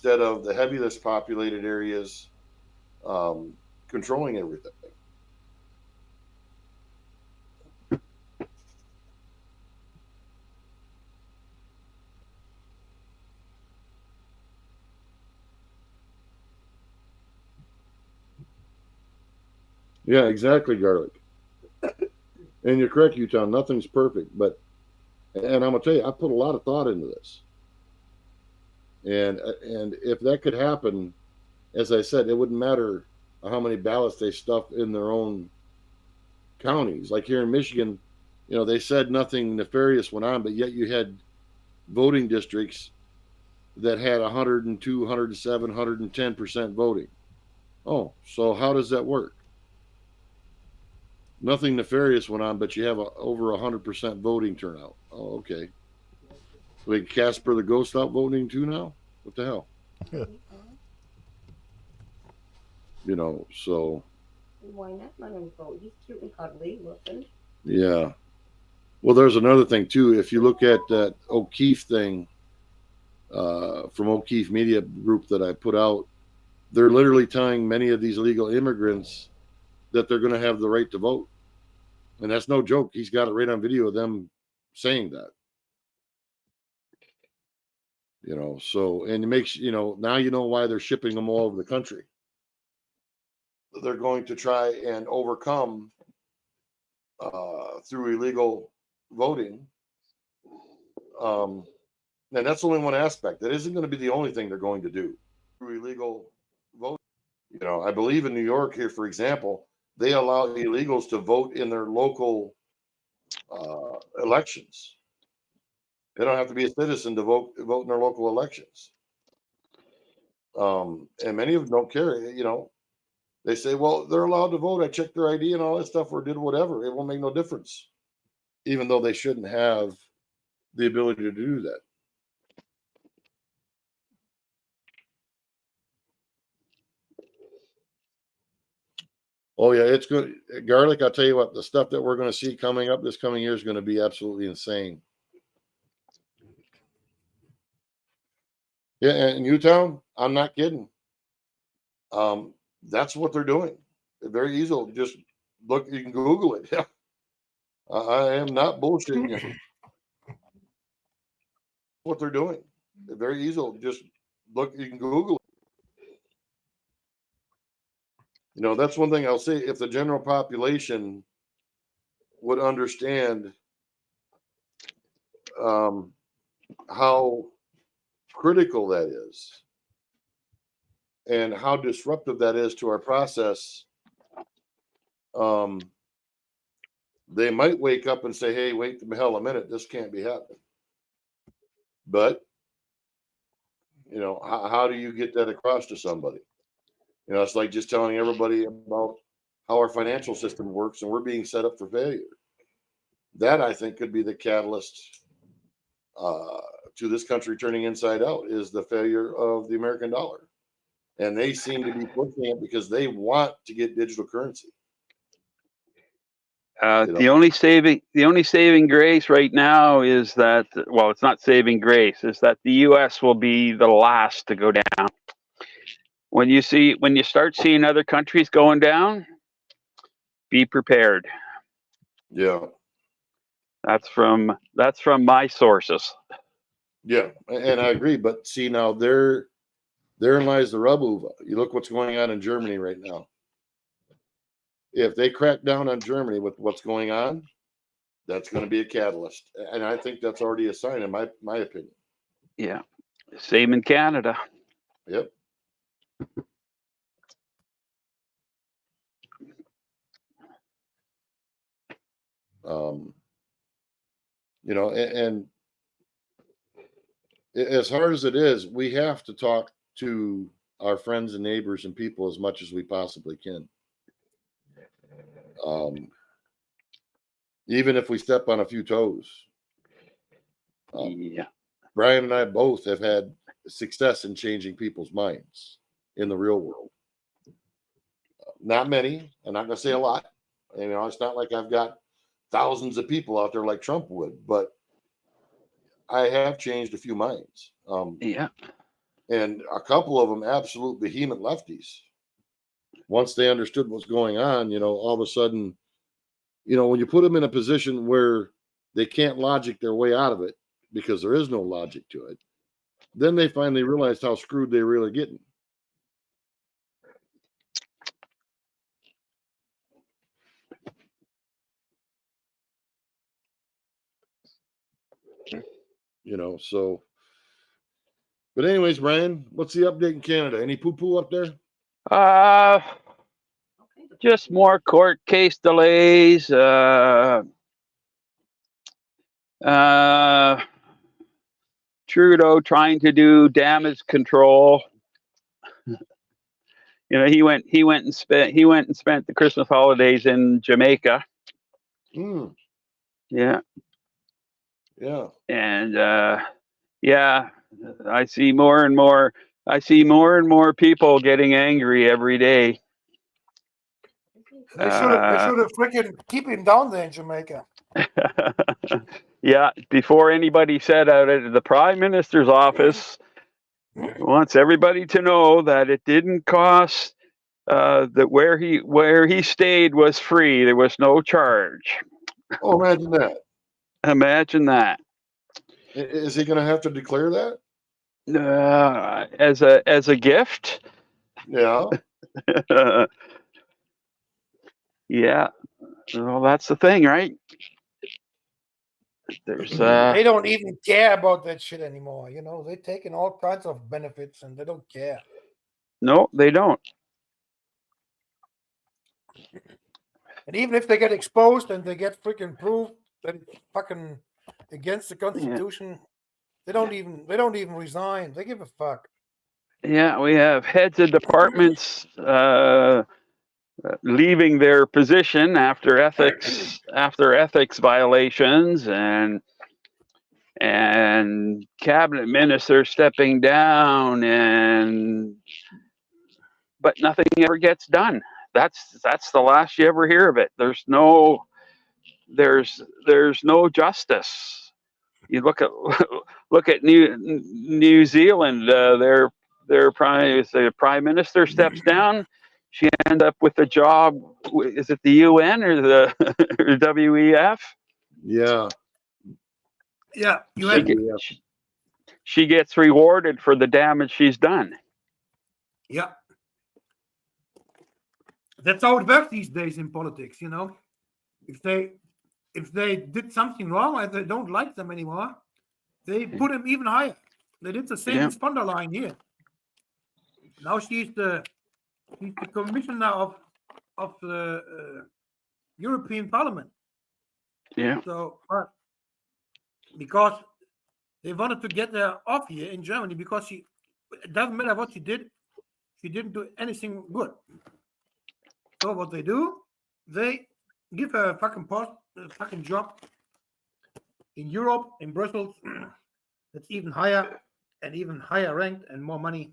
instead of the heaviest populated areas controlling everything. Yeah, exactly, garlic. And you're correct, Utah. Nothing's perfect, but and I'm gonna tell you, I put a lot of thought into this. And if that could happen, as I said, it wouldn't matter how many ballots they stuff in their own counties. Like here in Michigan, they said nothing nefarious went on, but yet you had voting districts that had 102, 107, 110% voting. Oh, so how does that work? Nothing nefarious went on, but you have over 100% voting turnout. Oh, okay. Like Casper the Ghost out voting too now? What the hell? So. Why not let him vote? He's cute and cuddly looking. Yeah. Well, there's another thing too. If you look at that O'Keefe thing from O'Keefe Media Group that I put out, they're literally telling many of these illegal immigrants that they're going to have the right to vote, and that's no joke. He's got it right on video of them saying that. So and it makes now why they're shipping them all over the country. They're going to try and overcome through illegal voting. And that's only one aspect. That isn't going to be the only thing they're going to do through illegal voting. I believe in New York here, for example, they allow illegals to vote in their local elections. They don't have to be a citizen to vote in their local elections. And many of them don't care. They say, well, they're allowed to vote. I checked their ID and all that stuff, or did whatever. It won't make no difference, even though they shouldn't have the ability to do that. Oh yeah, it's good. Garlic, I'll tell you what, the stuff that we're going to see coming up this coming year is going to be absolutely insane. Yeah, and Utah, I'm not kidding. That's what they're doing. Very easy. Just look, you can Google it. Yeah. I am not bullshitting you. What they're doing. Very easy. Just look, you can Google it. That's one thing I'll say. If the general population would understand how critical that is and how disruptive that is to our process, they might wake up and say, hey, wait the hell a minute, this can't be happening. But how do you get that across to somebody? It's like just telling everybody about how our financial system works and we're being set up for failure. That, I think, could be the catalyst to this country turning inside out, is the failure of the American dollar. And they seem to be pushing it because they want to get digital currency. The only saving grace right now is that, well, it's not saving grace, is that the U.S. will be the last to go down. When you start seeing other countries going down, be prepared. Yeah, that's from my sources. Yeah, and I agree. But see, now therein lies the rub. You look what's going on in Germany right now. If they crack down on Germany with what's going on, that's going to be a catalyst, and I think that's already a sign, in my opinion. Yeah, same in Canada. Yep. And as hard as it is, we have to talk to our friends and neighbors and people as much as we possibly can. Even if we step on a few toes. Yeah. Brian and I both have had success in changing people's minds in the real world. Not many. I'm not going to say a lot. It's not like I've got thousands of people out there like Trump would, but I have changed a few minds. Yeah. And a couple of them absolute behemoth lefties. Once they understood what's going on, all of a sudden, when you put them in a position where they can't logic their way out of it because there is no logic to it, then they finally realized how screwed they really getting. So. But anyways, Brian, what's the update in Canada? Any poo-poo up there? Just more court case delays. Trudeau trying to do damage control. He went and spent the Christmas holidays in Jamaica. Yeah. Yeah. And I see more and more people getting angry every day. They should have freaking keep him down there in Jamaica. Yeah, before anybody said out of the Prime Minister's office wants everybody to know that it didn't cost, that where he stayed was free. There was no charge. Oh, imagine that. Imagine that. Is he going to have to declare that? As a gift? Yeah. Yeah. Well, that's the thing, right? They don't even care about that shit anymore. They're taking all kinds of benefits and they don't care. No, they don't. And even if they get exposed and they get freaking proved that it's fucking against the Constitution, they don't even resign. They give a fuck. Yeah, we have heads of departments leaving their position after ethics violations, and cabinet ministers stepping down, but nothing ever gets done. That's the last you ever hear of it. There's no justice. You look at New Zealand. Their prime minister steps down. She ends up with a job. Is it the UN or the or WEF? Yeah. Yeah. She gets rewarded for the damage she's done. Yeah. That's how it works these days in politics, If they did something wrong and they don't like them anymore, they put them even higher. They did the same with von der Leyen here. Now she's the commissioner of the European Parliament. Yeah. So, because they wanted to get her off here in Germany because it doesn't matter what she did, she didn't do anything good. So what they do, they give her a fucking post, a fucking job in Europe, in Brussels, that's even higher and even higher ranked and more money,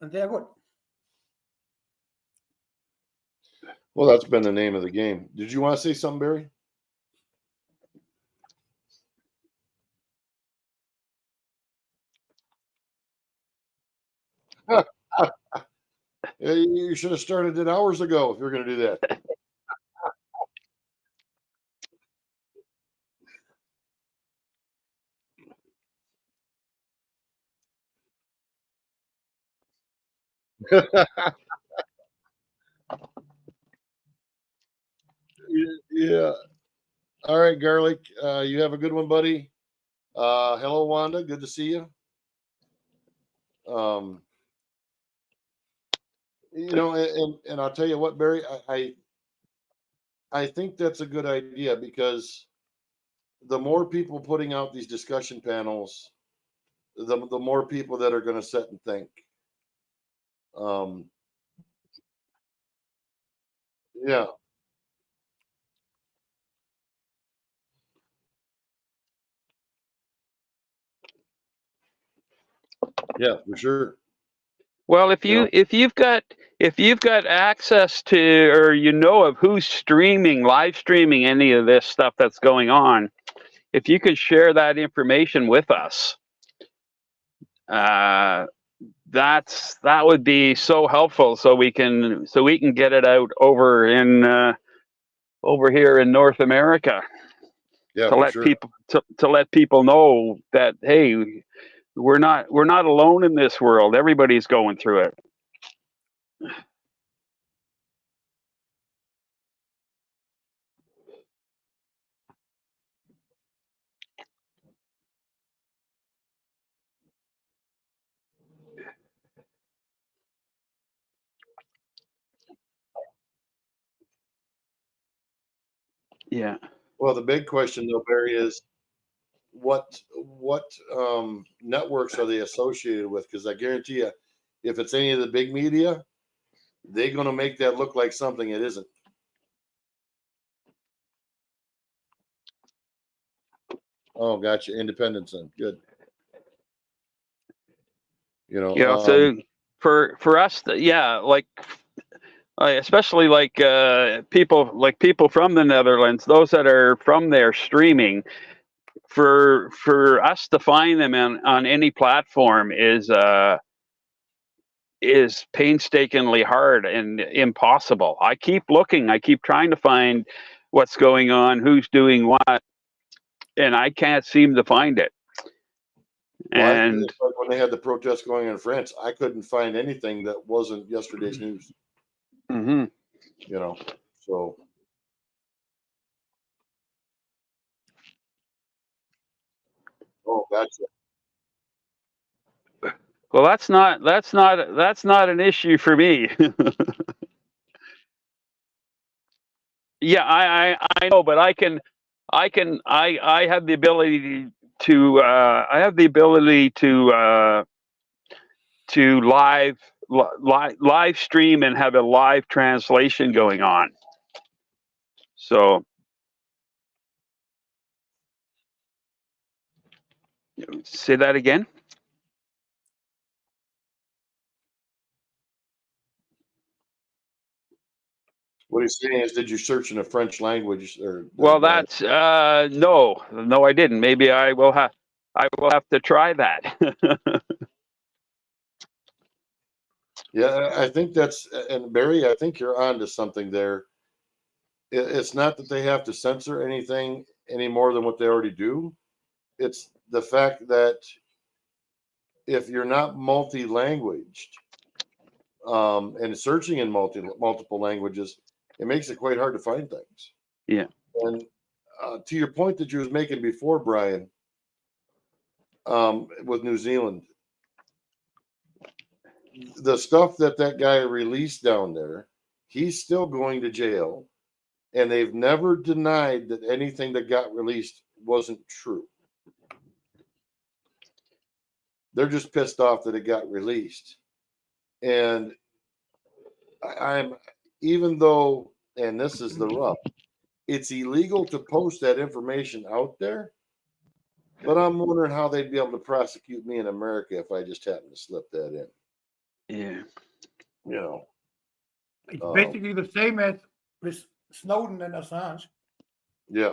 and they are good. Well, that's been the name of the game. Did you want to say something, Barry? You should have started it hours ago if you're going to do that. Yeah. All right, Garlic. You have a good one, buddy. Hello, Wanda. Good to see you. And I'll tell you what, Barry, I think that's a good idea because the more people putting out these discussion panels, the more people that are going to sit and think. Yeah. Yeah, for sure. Well, if you've got access to, or of who's live streaming any of this stuff that's going on, if you could share that information with us, that would be so helpful, so we can get it out over here in North America, Yeah, to for let sure. people to let people know that, hey, we're not alone in this world. Everybody's going through it. Yeah. Well, the big question though, Barry, is what networks are they associated with? Because I guarantee you, if it's any of the big media, they're going to make that look like something it isn't. Oh, gotcha. Independence, then. Good. So for us, like, especially like people from the Netherlands, those that are from there streaming, for us to find them on any platform is painstakingly hard and impossible. I keep looking, I keep trying to find what's going on, who's doing what, and I can't seem to find it. Well, And it's like when they had the protests going on in France, I couldn't find anything that wasn't yesterday's news. mm-hmm. So. Oh, gotcha. Well, that's not an issue for me. Yeah, I know, but I have the ability to live stream and have a live translation going on. So say that again. What he's saying is, did you search in the French language? Well, that's no, I didn't. Maybe I will have to try that. Yeah, I think and Barry, I think you're on to something there. It's not that they have to censor anything any more than what they already do. It's the fact that if you're not multi-languaged, and searching in multiple languages, it makes it quite hard to find things. Yeah. And to your point that you was making before, Brian, with New Zealand, the stuff that guy released down there, he's still going to jail, and they've never denied that anything that got released wasn't true. They're just pissed off that it got released. And I'm, even though, and this is the rub, it's illegal to post that information out there, but I'm wondering how they'd be able to prosecute me in America if I just happen to slip that in. Yeah. It's basically the same as with Snowden and Assange. Yeah.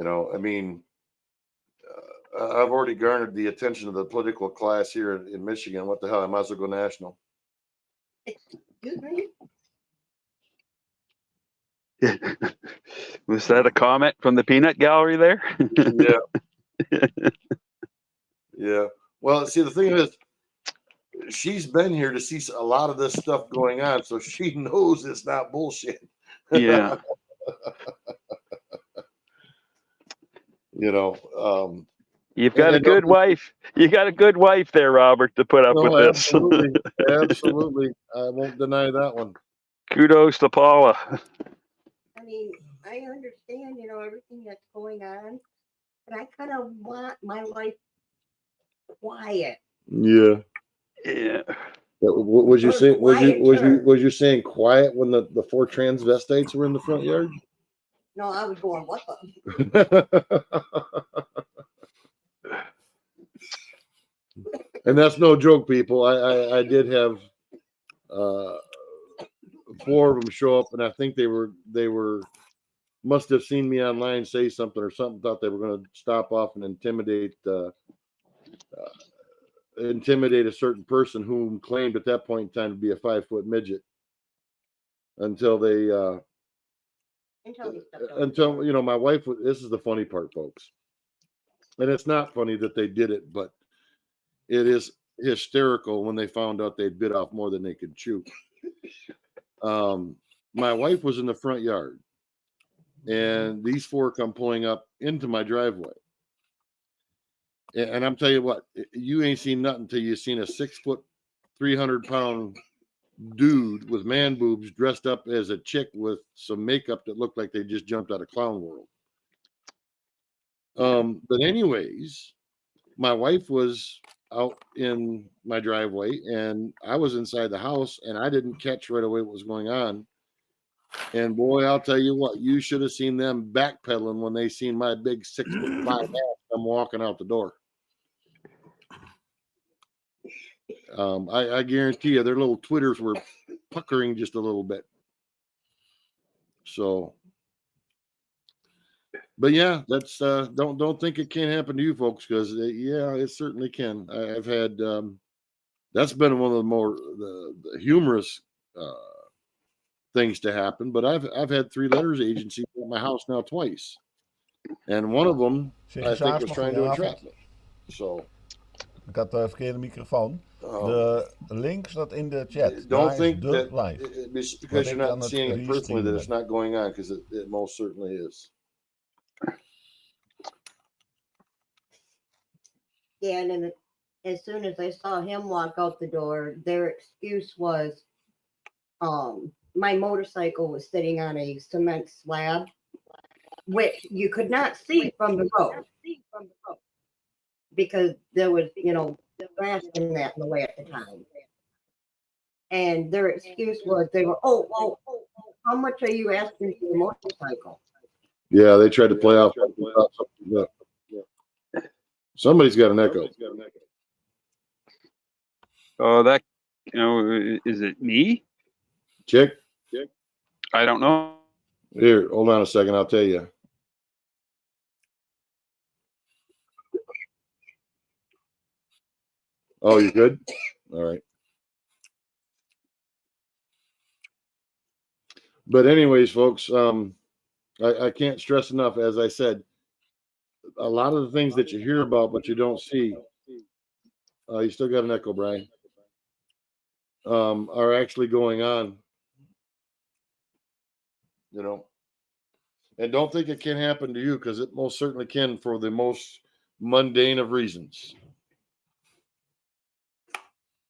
I mean, I've already garnered the attention of the political class here in Michigan. What the hell? I might as well go national. Excuse me? Was that a comment from the peanut gallery there? Yeah. Yeah. Well, see, the thing is, she's been here to see a lot of this stuff going on, so she knows it's not bullshit. Yeah. You've got a good wife. You got a good wife there, Robert, to put up with this. Absolutely. Absolutely. I won't deny that one. Kudos to Paula. I mean, I understand, everything that's going on, but I kind of want my life quiet. Yeah. Yeah. Was you saying? Was you saying quiet when the 4 transvestites were in the front yard? No, I was going, what the? And that's no joke, people. I did have 4 of them show up, and I think they were must have seen me online say something or something, thought they were going to stop off and intimidate intimidate a certain person who claimed at that point in time to be a 5-foot midget until they until you know, my wife. This is the funny part, folks, and it's not funny that they did it, but it is hysterical when they found out they'd bit off more than they could chew. My wife was in the front yard, and these four come pulling up into my driveway. And I'm telling you what, you ain't seen nothing until you've seen a 6-foot, 300-pound dude with man boobs dressed up as a chick with some makeup that looked like they just jumped out of Clown World. But anyways, my wife was out in my driveway and I was inside the house and I didn't catch right away what was going on. And boy, I'll tell you what, you should have seen them backpedaling when they seen my big 6'5" ass come walking out the door. I guarantee you their little Twitters were puckering just a little bit. So, but yeah, that's don't think it can't happen to you folks, because yeah, it certainly can. I've had that's been one of the more the humorous things to happen. But I've had 3 letters agencies at my house now twice, and one of them I think was trying to entrap me. So ik had de verkeerde microfoon. De link staat in de chat. Don't think de that live. because you're not seeing it personally that it's not going on, because it most certainly is. Yeah, and then as soon as I saw him walk out the door, their excuse was, my motorcycle was sitting on a cement slab, which you could not see from the road because there was, grass in that in the way at the time. And their excuse was they were, oh, how much are you asking for the motorcycle? Yeah, they tried to play off. Somebody's got an echo. Oh, that, is it me? Chick, I don't know. here, hold on a second. I'll tell you. Oh, you good? All right. But anyways, folks, I can't stress enough, as I said, a lot of the things that you hear about but you don't see, you still got an echo, Brian, are actually going on. And don't think it can't happen to you, because it most certainly can, for the most mundane of reasons.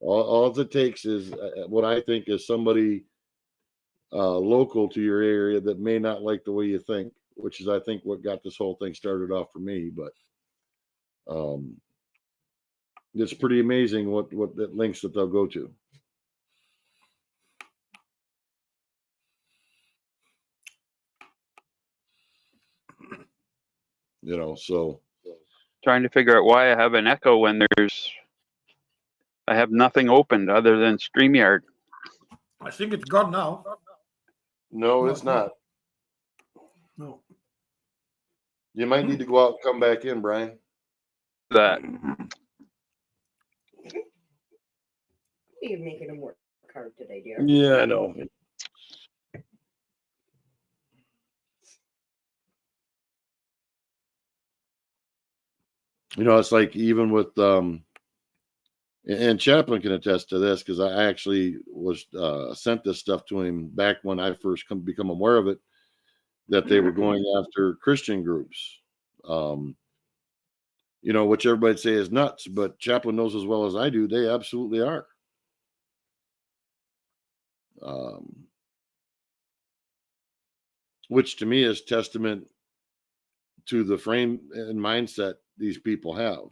All it takes is what I think is somebody local to your area that may not like the way you think, which is, I think, what got this whole thing started off for me. But it's pretty amazing what the links that they'll go to. So Trying to figure out why I have an echo when I have nothing opened other than StreamYard. I think it's gone now. no, it's not. No. You might need to go out and come back in, Brian. That You're making him work hard today, dear. Yeah, I know. It's like, even with and Chaplin can attest to this, because I actually was sent this stuff to him back when I first become aware of it, that they were going after Christian groups, which everybody'd say is nuts, but Chaplin knows as well as I do, they absolutely are. Which to me is testament to the frame and mindset these people have.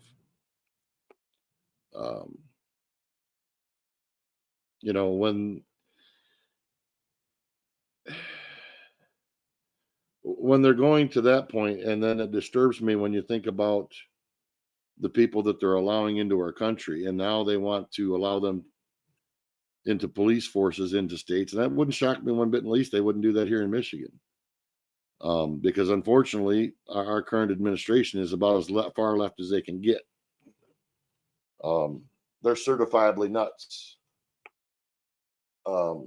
When they're going to that point, and then it disturbs me when you think about the people that they're allowing into our country, and now they want to allow them into police forces into states, and that wouldn't shock me one bit in the least. They wouldn't do that here in Michigan, because unfortunately our current administration is about as far left as they can get. They're certifiably nuts. So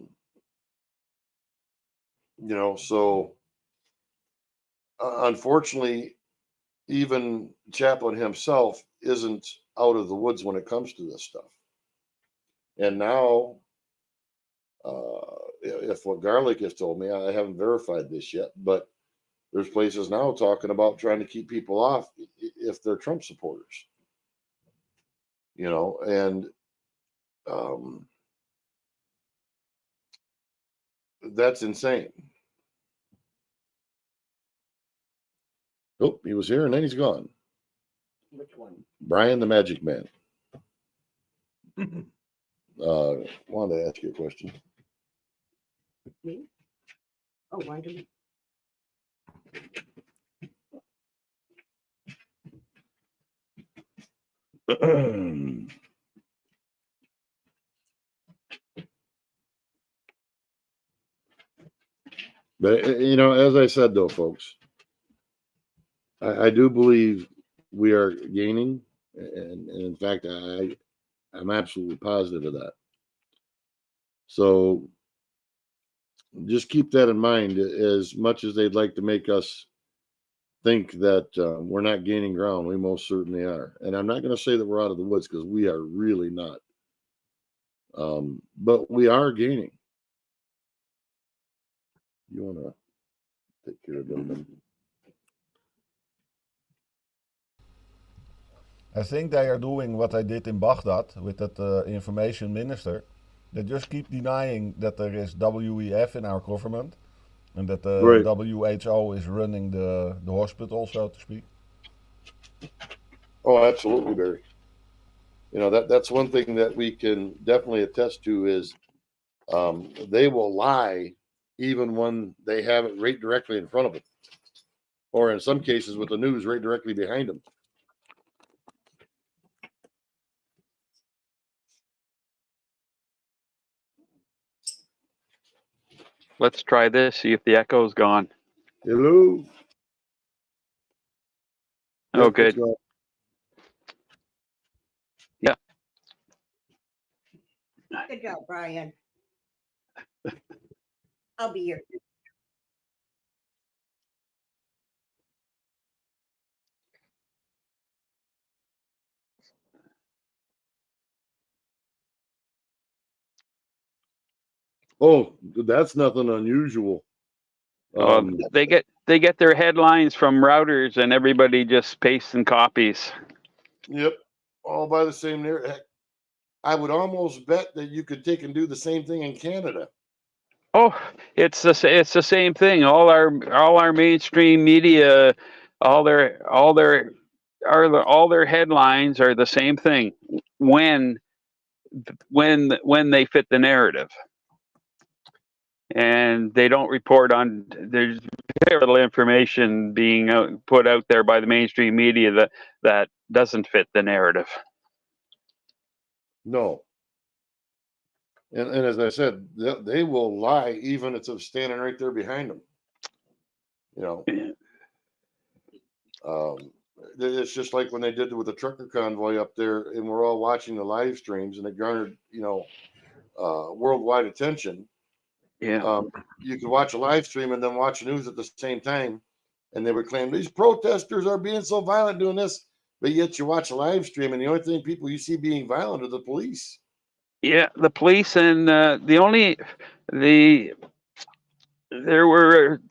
unfortunately, even Chaplin himself isn't out of the woods when it comes to this stuff. And now, if what Garlic has told me, I haven't verified this yet, but there's places now talking about trying to keep people off if they're Trump supporters. And that's insane. Oh, he was here and then he's gone. Which one? Brian the Magic Man. Wanted to ask you a question. Me? Oh, why did But as I said though, folks, I do believe we are gaining, and in fact, I'm absolutely positive of that. So just keep that in mind. As much as they'd like to make us think that we're not gaining ground, we most certainly are. And I'm not going to say that we're out of the woods, because we are really not. But we are gaining. You want to take care of them? I think they are doing what I did in Baghdad with that information minister. They just keep denying that there is WEF in our government and that the Right. WHO is running the hospital, so to speak. Oh, absolutely, Barry. That's one thing that we can definitely attest to is they will lie even when they have it right directly in front of them, or in some cases with the news right directly behind them. Let's try this, see if the echo's gone. Hello. Oh, Yep, good. Yeah. Good job, Brian. I'll be here. Oh, that's nothing unusual. They get their headlines from routers, and everybody just pastes and copies. Yep, all by the same narrative. Heck, I would almost bet that you could take and do the same thing in Canada. Oh, it's the same thing. All our mainstream media, all their headlines are the same thing when they fit the narrative, and they don't report on. There's very little information being put out there by the mainstream media that doesn't fit the narrative. No. And as I said, they will lie even if it's standing right there behind them. It's just like when they did it with the trucker convoy up there, and we're all watching the live streams, and it garnered worldwide attention. Yeah. You could watch a live stream and then watch news at the same time, and they would claim these protesters are being so violent doing this, but yet you watch a live stream, and the only thing people you see being violent are the police. Yeah, the police, and there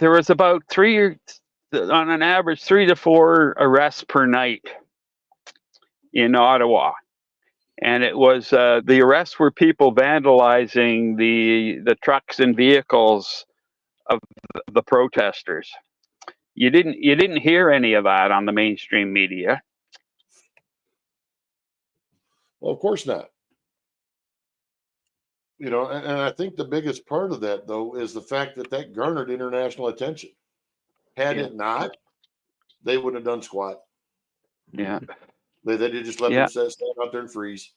was about on an average 3 to 4 arrests per night in Ottawa, and it was the arrests were people vandalizing the trucks and vehicles of the protesters. You didn't hear any of that on the mainstream media. Well, of course not. And I think the biggest part of that, though, is the fact that garnered international attention. Had it not, they wouldn't have done squat. Yeah. They just let them stand out there and freeze.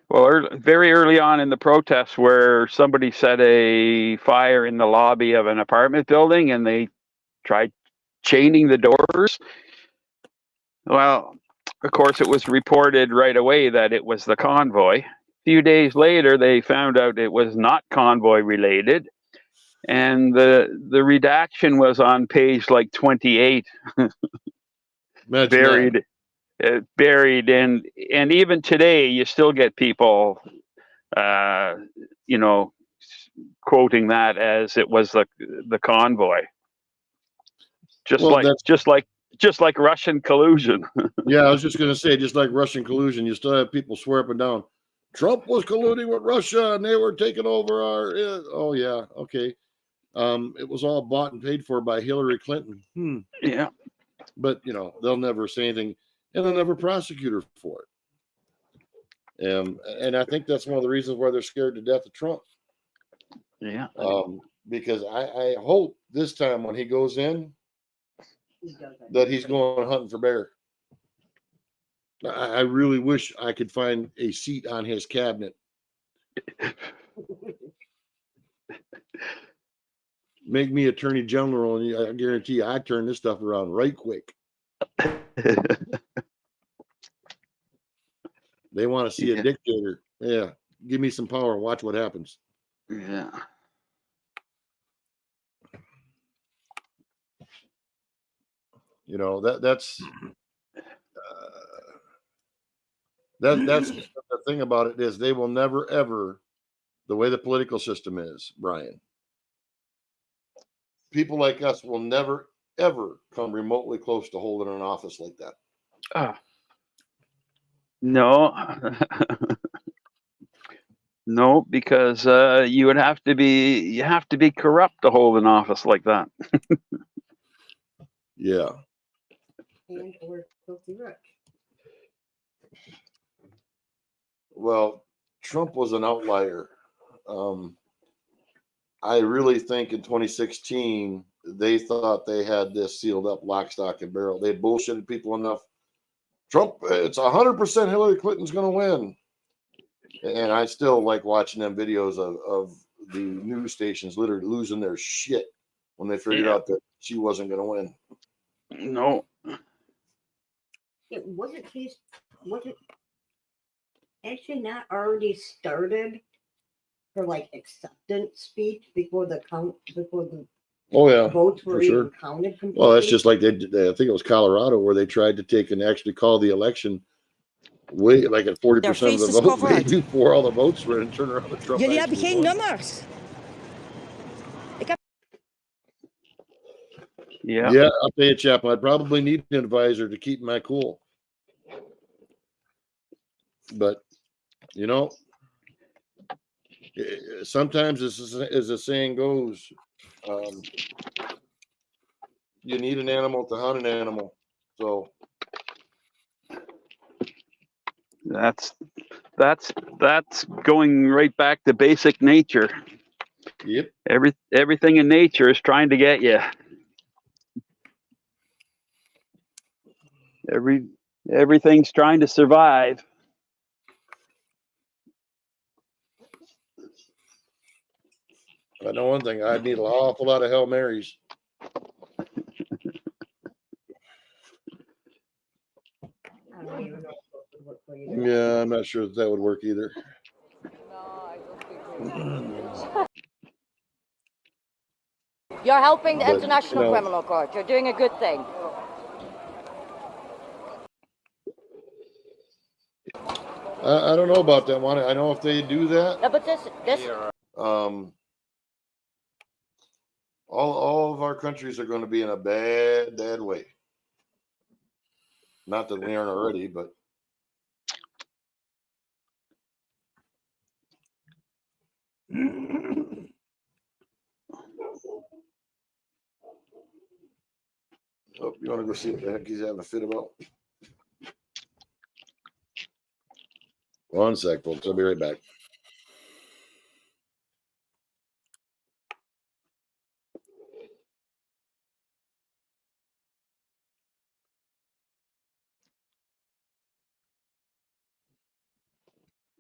Well, very early on in the protests, where somebody set a fire in the lobby of an apartment building, and they tried chaining the doors. Well, of course, it was reported right away that it was the convoy. A few days later, they found out it was not convoy related, and the redaction was on page like 28, Imagine buried, buried, and even today, you still get people, you know, quoting that as it was the convoy, just Well, like that's just like Russian collusion. yeah. I was just going to say, just like Russian collusion, you still have people swear up and down. Trump was colluding with Russia, and they were taking over our. Oh yeah, okay. It was all bought and paid for by Hillary Clinton. Yeah. But you know, they'll never say anything, and they'll never prosecute her for it. And I think that's one of the reasons why they're scared to death of Trump. Yeah. Because I hope this time when he goes in, that he's going hunting for bear. I really wish I could find a seat on his cabinet. Make me attorney general, and I guarantee you, I turn this stuff around right quick. They want to see a dictator. Yeah, give me some power. Watch what happens. Yeah. You know that's that's the thing about it is they will never ever, the way the political system is, Brian. People like us will never ever come remotely close to holding an office like that. No. No, because you have to be corrupt to hold an office like that. Yeah. And or filthy rich. Well, Trump was an outlier. I really think in 2016 they thought they had this sealed up lock, stock, and barrel. They bullshitted people enough. Trump, it's 100% Hillary Clinton's going to win. And I still like watching them videos of the news stations literally losing their shit when they figured out that she wasn't going to win. No. It wasn't actually not already started her like acceptance speech before the Oh yeah, votes were for even sure. counted completely. Well, that's just like they did. I think it was Colorado where they tried to take and actually call the election way like at 40% of the vote made before all the votes were in and turn around the Trump. Jullie hebben geen nummers. Yeah. Yeah, I'll tell you, Chaplain, I'd probably need an advisor to keep my cool. But you know, sometimes as the saying goes, you need an animal to hunt an animal. So that's going right back to basic nature. yep. Everything in nature is trying to get you. Everything's trying to survive. I know one thing, I'd need an awful lot of Hail Marys. I don't even know if it would work for you. Yeah, I'm not sure that would work either. You're helping the But, International you know, Criminal Court. You're doing a good thing. I don't know about that one. I know if they do that, Yeah, but this all of our countries are going to be in a bad way. Not that we aren't already, but oh, you want to go see what the heck he's having a fit about? One sec, folks. I'll be right back.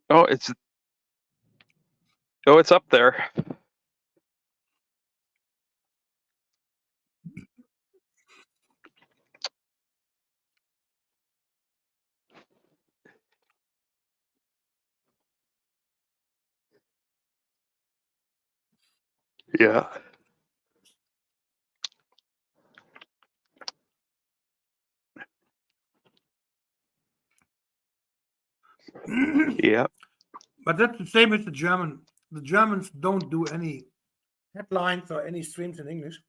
Oh, it's up there. Yeah. Yeah. But that's the same as the German. The Germans don't do any headlines or any streams in English.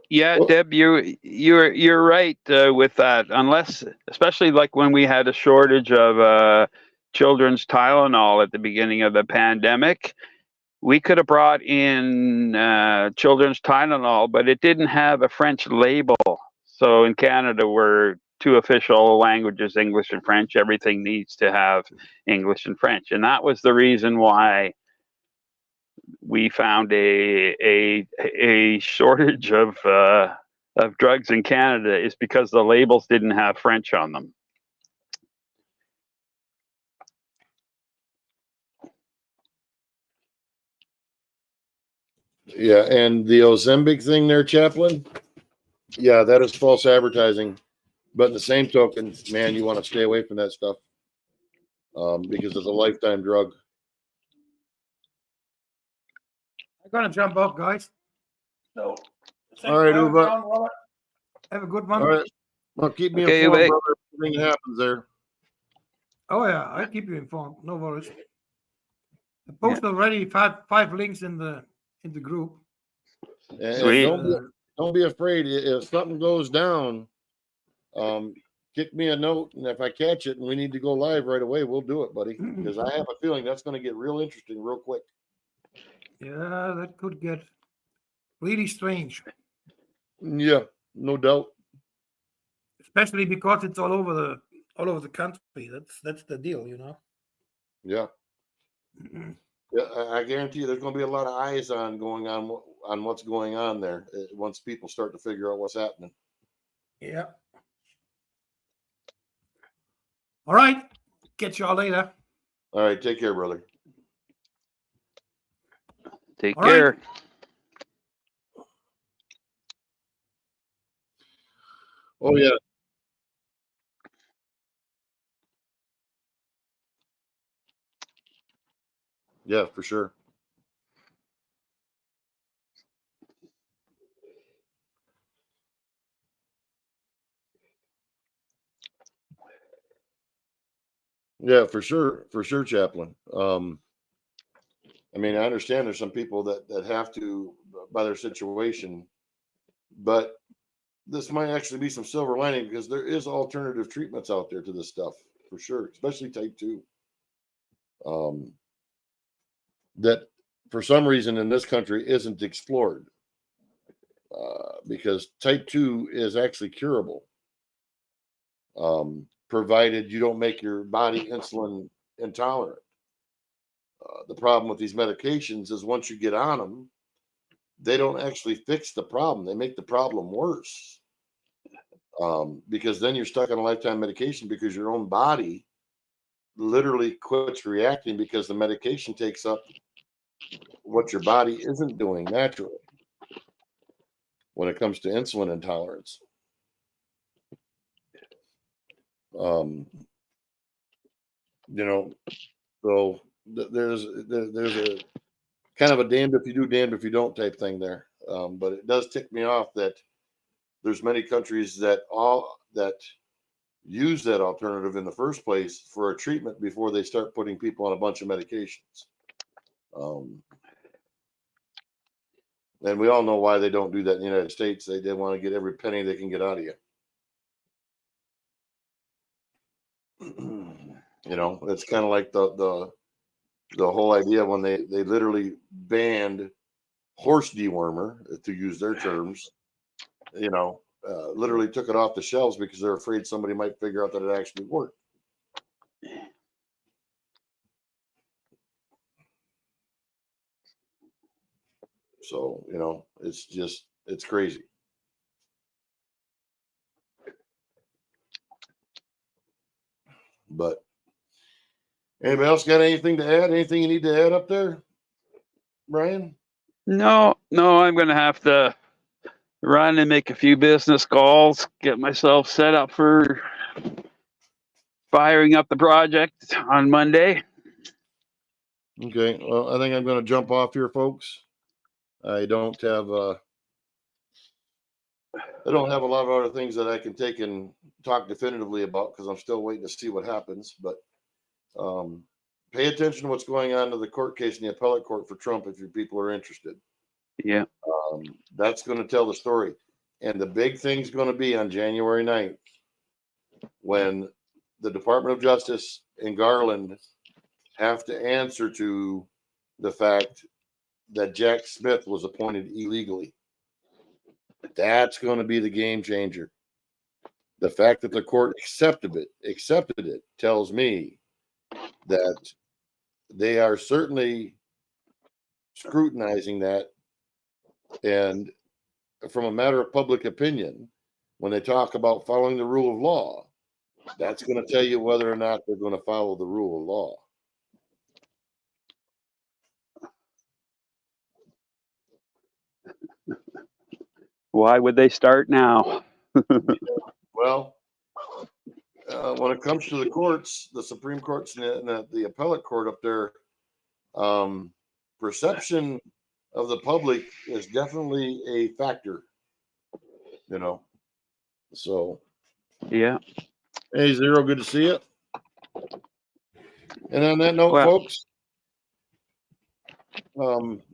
Yeah, Well, Deb, you're right with that. Unless, especially like when we had a shortage of children's Tylenol at the beginning of the pandemic, we could have brought in children's Tylenol, but it didn't have a French label. So in Canada, we're two official languages, English and French. Everything needs to have English and French, and that was the reason why we found a shortage of drugs in Canada, is because the labels didn't have French on them. yeah, and the Ozempic thing there, Chaplain. Yeah, that is false advertising. But in the same token, man, you want to stay away from that stuff because it's a lifetime drug. I'm gonna jump off, guys. So, All right, Uwe. Have a good one. All right. Well, keep me Okay, informed, Uwe. brother, if anything happens there. Oh yeah, I keep you informed. No worries. I posted already five links in the group. And Sweet. don't be afraid. If something goes down, kick me a note, and if I catch it and we need to go live right away, we'll do it, buddy. Because I have a feeling that's going to get real interesting real quick. Yeah, that could get really strange, Yeah, no doubt. especially because it's all over the country. That's the deal, you know. Yeah. Yeah, I guarantee you, there's going to be a lot of eyes going on what's going on there once people start to figure out what's happening. Yeah. All right. Catch y'all later. All right, take care, brother. Take All right. care. Oh yeah. Yeah, for sure. Yeah, for sure, Chaplain. I mean, I understand there's some people that have to by their situation, but this might actually be some silver lining because there is alternative treatments out there to this stuff for sure, especially type 2. That for some reason in this country isn't explored because type 2 is actually curable, provided you don't make your body insulin intolerant. The problem with these medications is once you get on them, they don't actually fix the problem. They make the problem worse because then you're stuck on a lifetime medication because your own body literally quits reacting because the medication takes up what your body isn't doing naturally when it comes to insulin intolerance. So there's a kind of a damned if you do, damned if you don't type thing there. But it does tick me off that there's many countries that use that alternative in the first place for a treatment before they start putting people on a bunch of medications. And we all know why they don't do that in the United States. They want to get every penny they can get out of you. It's kind of like the whole idea when they literally banned horse dewormer, to use their terms, literally took it off the shelves because they're afraid somebody might figure out that it actually worked. So, you know, it's crazy. But anybody else got anything to add? Anything you need to add up there, Brian? No, I'm going to have to run and make a few business calls, get myself set up for firing up the project on Monday. Okay. Well, I think I'm going to jump off here, folks. I don't have a lot of other things that I can take and talk definitively about because I'm still waiting to see what happens. But pay attention to what's going on to the court case in the appellate court for Trump if your people are interested. Yeah. That's going to tell the story. And the big thing's going to be on January 9th when the Department of Justice and Garland have to answer to the fact that Jack Smith was appointed illegally. That's going to be the game changer. The fact that the court accepted it tells me that they are certainly scrutinizing that. And from a matter of public opinion, when they talk about following the rule of law, that's going to tell you whether or not they're going to follow the rule of law. Why would they start now? Well, when it comes to the courts, the Supreme Courts and the appellate court up there, perception of the public is definitely a factor, you know. So, Yeah. hey, Zero, good to see you. And on that note, Well, folks,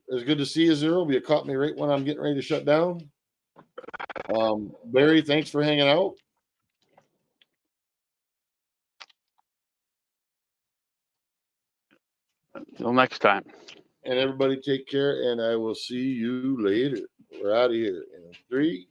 it's good to see you, Zero. You caught me right when I'm getting ready to shut down. Barry, thanks for hanging out. until next time. And everybody take care, and I will see you later. We're out of here in 3,